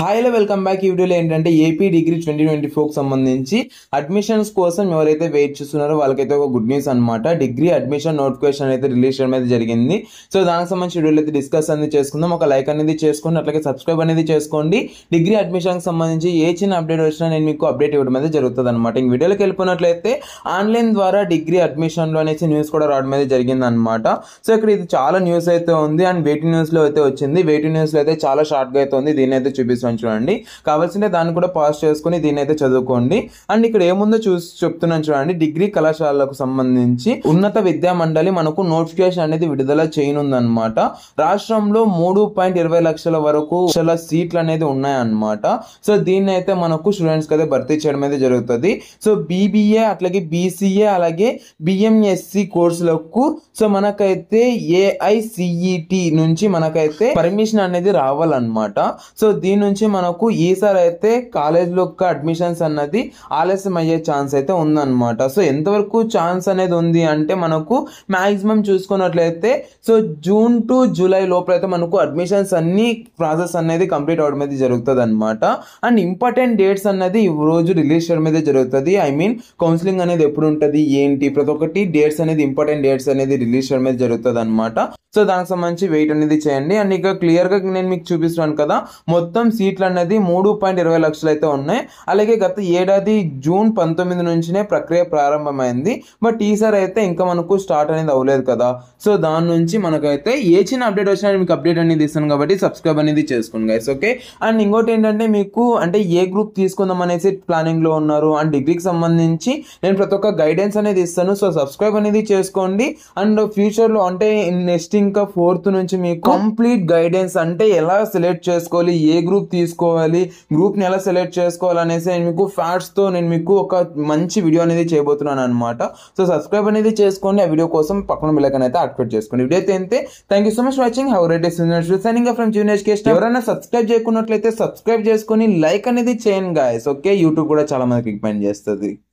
Hi hello welcome back. ఈ వీడియోలో ఏంటంటే ఏపీ డిగ్రీ 2024కి సంబంధించి అడ్మిషన్స్ కోసం ఎవరైతే వెయిట్ చేస్తున్నారో వాళ్ళకైతే ఒక గుడ్ న్యూస్ అనమాట. డిగ్రీ అడ్మిషన్ నోటిఫికేషన్ అయితే రిలీజ్ చేయడం అయితే జరిగింది. సో దానికి సంబంధించి వీడియోలో అయితే డిస్కస్ అనేది చేసుకుందాం. ఒక లైక్ అనేది చేసుకోండి, అట్లాగే సబ్స్క్రైబ్ అనేది చేసుకోండి. డిగ్రీ అడ్మిషన్కి సంబంధించి ఏ చిన్న అప్డేట్ వచ్చినా నేను మీకు అప్డేట్ ఇవ్వడం అయితే జరుగుతుంది అనమాట. ఇంక వీడియోలోకి వెళ్ళిపోయినట్లయితే ఆన్లైన్ ద్వారా డిగ్రీ అడ్మిషన్లో అనేసి న్యూస్ కూడా రావడం అయితే జరిగింది అనమాట. సో ఇక్కడ ఇది చాలా న్యూస్ అయితే ఉంది అండ్ వెయిటింగ్ న్యూస్లో అయితే వచ్చింది. వెయిటింగ్ న్యూస్లో అయితే చాలా షార్ట్గా అయితే ఉంది. దీన్ని అయితే చూపిస్తాను చూడండి. కావాల్సింటే దాన్ని కూడా పాస్ చేసుకుని దీన్ని అయితే చదువుకోండి. అండ్ ఇక్కడ ఏముందో చెప్తున్నాను చూడండి. డిగ్రీ కళాశాలకు సంబంధించి ఉన్నత విద్యా మండలి మనకు నోటిఫికేషన్ అనేది విడుదల చేయనుందన్నమాట. రాష్ట్రంలో 3.20 లక్షల వరకు సీట్లు అనేది ఉన్నాయన్నమాట. సో దీన్ని అయితే మనకు స్టూడెంట్స్ కి అయితే భర్తీ చేయడం అయితే జరుగుతుంది. సో బీబీఏ అట్లాగే బీసీఏ అలాగే బిఎంఎస్సి కోర్సులకు సో మనకైతే ఏఐసిఈటి నుంచి మనకైతే పర్మిషన్ అనేది రావాలన్నమాట. సో దీని నుంచి మనకు ఈసారి అయితే కాలేజ్లో అడ్మిషన్స్ అన్నది ఆలస్యం అయ్యే ఛాన్స్ అయితే ఉందన్నమాట. సో ఎంతవరకు ఛాన్స్ అనేది ఉంది అంటే మనకు మాక్సిమం చూసుకున్నట్లయితే సో జూన్ టు జూలై లోపల అయితే మనకు అడ్మిషన్స్ అన్ని ప్రాసెస్ అనేది కంప్లీట్ అవడం అయితే జరుగుతుంది అనమాట. అండ్ ఇంపార్టెంట్ డేట్స్ అన్నది ఈ రోజు రిలీజ్ చేయడం అయితే జరుగుతుంది. ఐ మీన్ కౌన్సిలింగ్ అనేది ఎప్పుడు ఉంటుంది ఏంటి ప్రతి ఒక్కటి డేట్స్ అనేది ఇంపార్టెంట్ డేట్స్ అనేది రిలీజ్ చేయడం అయితే జరుగుతుంది అనమాట. సో దానికి సంబంధించి వెయిట్ అనేది చేయండి. అండ్ ఇక క్లియర్ గా నేను మీకు చూపిస్తున్నాను కదా, మొత్తం సీట్లు అనేది 3.20 లక్షలు అయితే ఉన్నాయి. అలాగే గత ఏడాది జూన్ 19 నుంచినే ప్రక్రియ ప్రారంభమైంది. బట్ ఈసారి అయితే ఇంకా మనకు స్టార్ట్ అనేది అవ్వలేదు కదా. సో దాని నుంచి మనకైతే ఏ చిన్న అప్డేట్ వచ్చినా మీకు అప్డేట్ అనేది ఇస్తాను కాబట్టి సబ్స్క్రైబ్ అనేది చేసుకోండి గైస్, ఓకే. అండ్ ఇంకోటి ఏంటంటే మీకు అంటే ఏ గ్రూప్ తీసుకుందాం అనేసి ప్లానింగ్ లో ఉన్నారు అండ్ డిగ్రీకి సంబంధించి నేను ప్రతి ఒక్క గైడెన్స్ అనేది ఇస్తాను. సో సబ్స్క్రైబ్ అనేది చేసుకోండి. అండ్ ఫ్యూచర్ లో అంటే నెక్స్ట్ ఇంకా 4th నుంచి మీకు కంప్లీట్ గైడెన్స్ అంటే ఎలా సెలెక్ట్ చేసుకోవాలి, ఏ గ్రూప్ తీసుకోవాలి, గ్రూప్ ని ఎలా సెలెక్ట్ చేసుకోవాలి అనేసి నేను మీకు ఫ్యాక్ట్స్ తో నేను మీకు ఒక మంచి వీడియో అనేది చేయబోతున్నాను అనమాట. సో సబ్స్క్రైబ్ అనేది చేసుకోండి. ఆ వీడియో కోసం పక్కన బెల్ ఐకాన్ అయితే యాక్టివేట్ చేసుకోండి. వీడియో అయితే అంతే. Thank you so much watching. Have a great day. Signing off from junior education. ఎవరైనా సబ్స్క్రైబ్ చేయకున్నట్లయితే సబ్స్క్రైబ్ చేసుకొని లైక్ అనేది చేయండి గైస్, ఓకే. యూట్యూబ్ కూడా చాలా మందికి రికమెండ్ చేస్తుంది.